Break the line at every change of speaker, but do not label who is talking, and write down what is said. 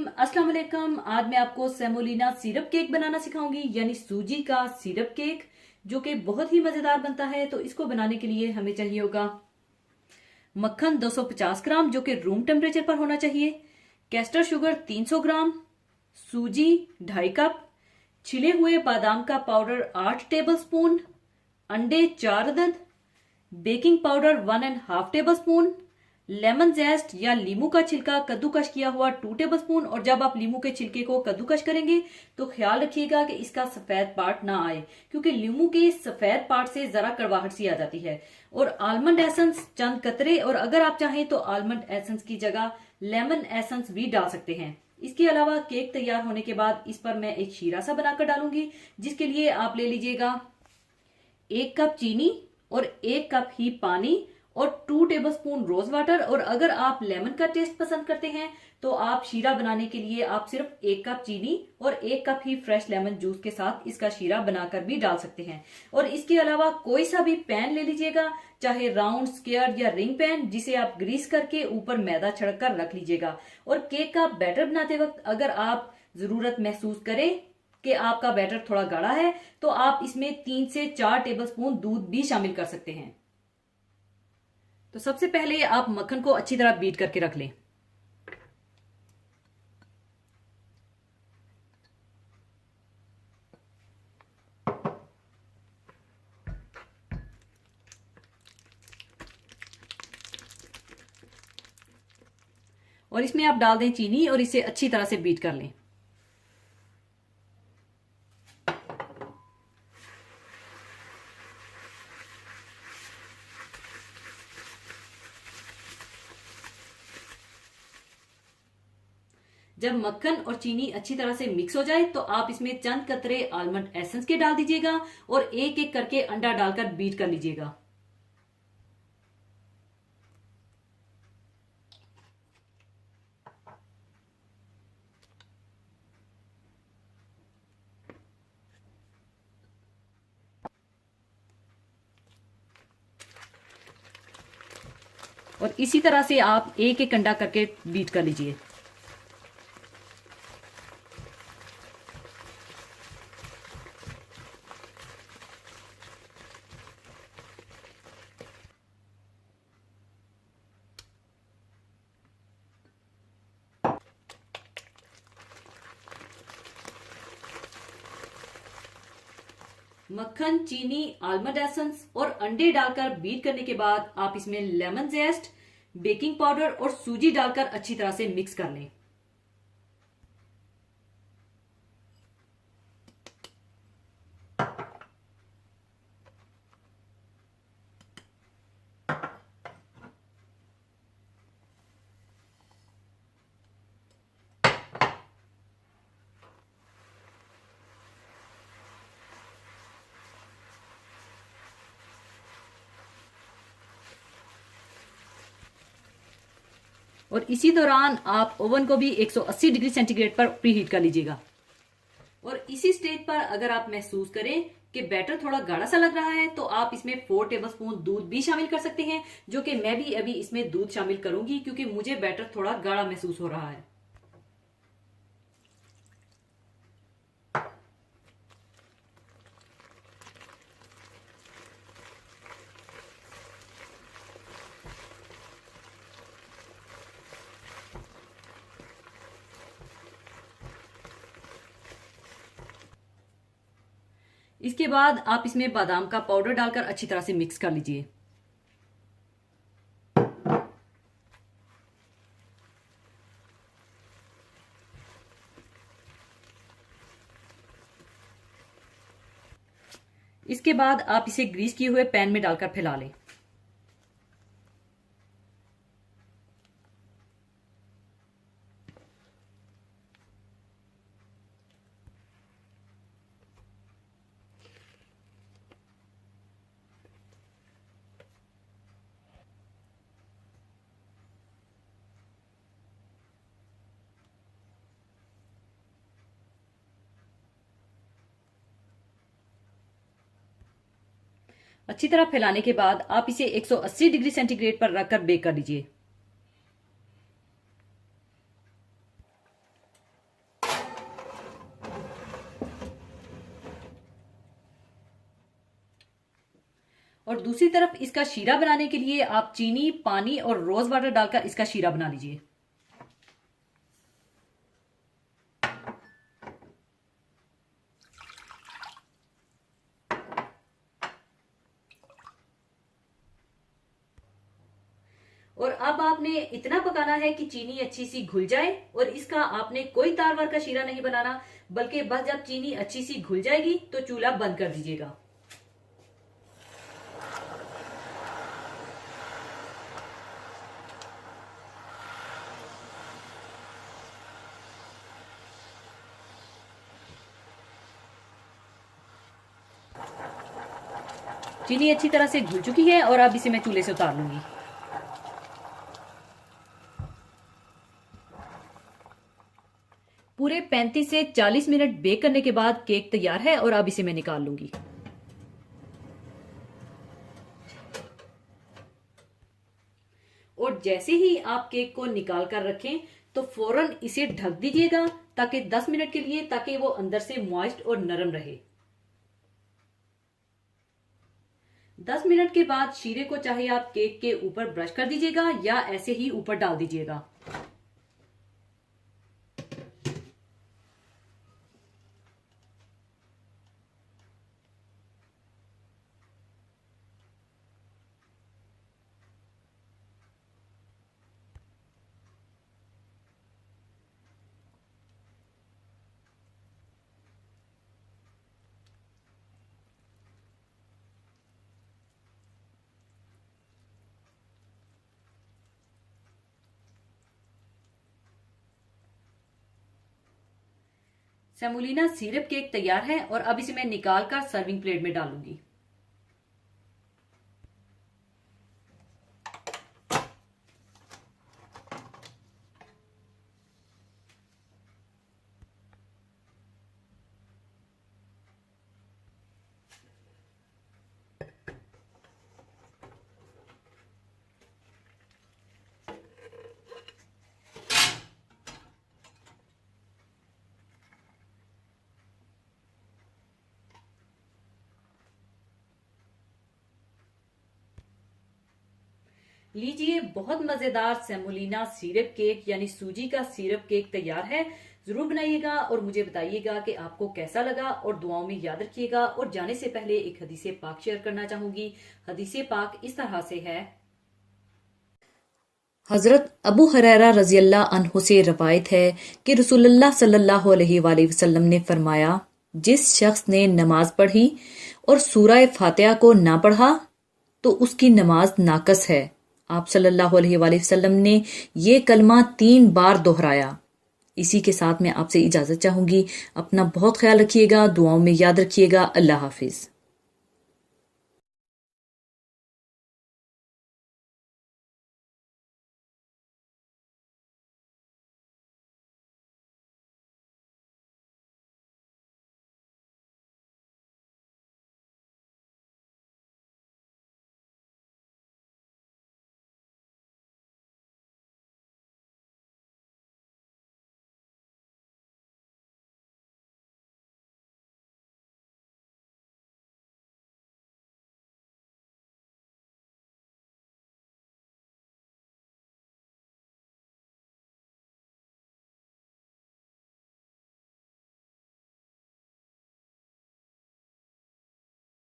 अस्सलाम वालेकुम। आज मैं आपको सेमोलिना सिरप केक बनाना सिखाऊंगी, यानी सूजी का सिरप केक, जो कि बहुत ही मजेदार बनता है। तो इसको बनाने के लिए हमें चाहिए होगा मक्खन 250 ग्राम, जो कि रूम टेम्परेचर पर होना चाहिए, कैस्टर शुगर 300 ग्राम, सूजी 2.5 कप, छिले हुए बादाम का पाउडर 8 टेबल स्पून, अंडे 4 अदद, baking powder 1.5 table spoon, lemon zest या लीमू का छिलका कद्दूकश किया हुआ 2 टेबल स्पून। और जब आप लीमू के छिलके को कद्दूकश करेंगे तो ख्याल रखिएगा कि इसका सफेद पार्ट ना आए, क्योंकि लीमू के सफेद पार्ट से जरा कड़वाहट सी आ जाती है। और आलमंड एसेंस चंद कतरे, और अगर आप चाहें तो आलमंड एसेंस की जगह लेमन एसेंस भी डाल सकते हैं। इसके अलावा केक तैयार होने के बाद इस पर मैं एक शीरा सा बनाकर डालूंगी, जिसके लिए आप ले लीजिएगा 1 कप चीनी और 1 कप ही पानी और 2 टेबल स्पून रोज वाटर। और अगर आप लेमन का टेस्ट पसंद करते हैं तो आप शीरा बनाने के लिए आप सिर्फ 1 कप चीनी और 1 कप ही फ्रेश लेमन जूस के साथ इसका शीरा बनाकर भी डाल सकते हैं। और इसके अलावा कोई सा भी पैन ले लीजिएगा, चाहे राउंड, स्क्वायर या रिंग पैन, जिसे आप ग्रीस करके ऊपर मैदा छिड़क कर रख लीजिएगा। और केक का बैटर बनाते वक्त अगर आप जरूरत महसूस करें कि आपका बैटर थोड़ा गाढ़ा है तो आप इसमें 3 से 4 टेबल स्पून दूध भी शामिल कर सकते हैं। तो सबसे पहले आप मक्खन को अच्छी तरह बीट करके रख लें। और इसमें आप डाल दें चीनी और इसे अच्छी तरह से बीट कर लें। जब मक्खन और चीनी अच्छी तरह से मिक्स हो जाए तो आप इसमें चंद कतरे आलमंड एसेंस के डाल दीजिएगा और एक एक करके अंडा डालकर बीट कर लीजिएगा। और इसी तरह से आप एक एक अंडा करके बीट कर लीजिए। मक्खन, चीनी, आलमंड एसेंस और अंडे डालकर बीट करने के बाद आप इसमें लेमन जेस्ट, बेकिंग पाउडर और सूजी डालकर अच्छी तरह से मिक्स कर लें। और इसी दौरान आप ओवन को भी 180 डिग्री सेंटीग्रेड पर प्रीहीट कर लीजिएगा। और इसी स्टेज पर अगर आप महसूस करें कि बैटर थोड़ा गाढ़ा सा लग रहा है तो आप इसमें 4 टेबलस्पून दूध भी शामिल कर सकते हैं, जो कि मैं भी अभी इसमें दूध शामिल करूंगी क्योंकि मुझे बैटर थोड़ा गाढ़ा महसूस हो रहा है। इसके बाद आप इसमें बादाम का पाउडर डालकर अच्छी तरह से मिक्स कर लीजिए। इसके बाद आप इसे ग्रीस किए हुए पैन में डालकर फैला लें। अच्छी तरह फैलाने के बाद आप इसे 180 डिग्री सेंटीग्रेड पर रखकर बेक कर लीजिए। और दूसरी तरफ इसका शीरा बनाने के लिए आप चीनी, पानी और रोज वाटर डालकर इसका शीरा बना लीजिए। और अब आपने इतना पकाना है कि चीनी अच्छी सी घुल जाए, और इसका आपने कोई तार वार का शीरा नहीं बनाना, बल्कि बस जब चीनी अच्छी सी घुल जाएगी तो चूल्हा बंद कर दीजिएगा। चीनी अच्छी तरह से घुल चुकी है और अब इसे मैं चूल्हे से उतार लूंगी। पूरे 35 से 40 मिनट बेक करने के बाद केक तैयार है और अब इसे मैं निकाल लूंगी। और जैसे ही आप केक को निकाल कर रखें तो फौरन इसे ढक दीजिएगा, ताकि 10 मिनट के लिए, ताकि वो अंदर से मॉइस्ट और नरम रहे। 10 मिनट के बाद शीरे को चाहे आप केक के ऊपर ब्रश कर दीजिएगा या ऐसे ही ऊपर डाल दीजिएगा। सेमोलिना सिरप केक तैयार है और अब इसे मैं निकाल कर सर्विंग प्लेट में डालूंगी। लीजिए, बहुत मजेदार सेमोलिना सिरप केक यानी सूजी का सिरप केक तैयार है। जरूर बनाइएगा और मुझे बताइएगा कि आपको कैसा लगा, और दुआओं में याद रखिएगा। और जाने से पहले एक हदीसे पाक शेयर करना चाहूंगी। हदीसे पाक इस तरह से है। हजरत अबू हुरैरा रजी अल्लाह अन्हु से रवायत है कि रसूलुल्लाह सल्लल्लाहु अलैहि वसल्लम ने फरमाया, जिस शख्स ने नमाज पढ़ी और सूरह फातिहा को ना पढ़ा तो उसकी नमाज नाकस है। आप सल्लल्लाहु अलैहि वसल्लम ने ये कलमा 3 बार दोहराया। इसी के साथ मैं आपसे इजाजत चाहूंगी। अपना बहुत ख्याल रखिएगा, दुआओं में याद रखिएगा। अल्लाह हाफिज।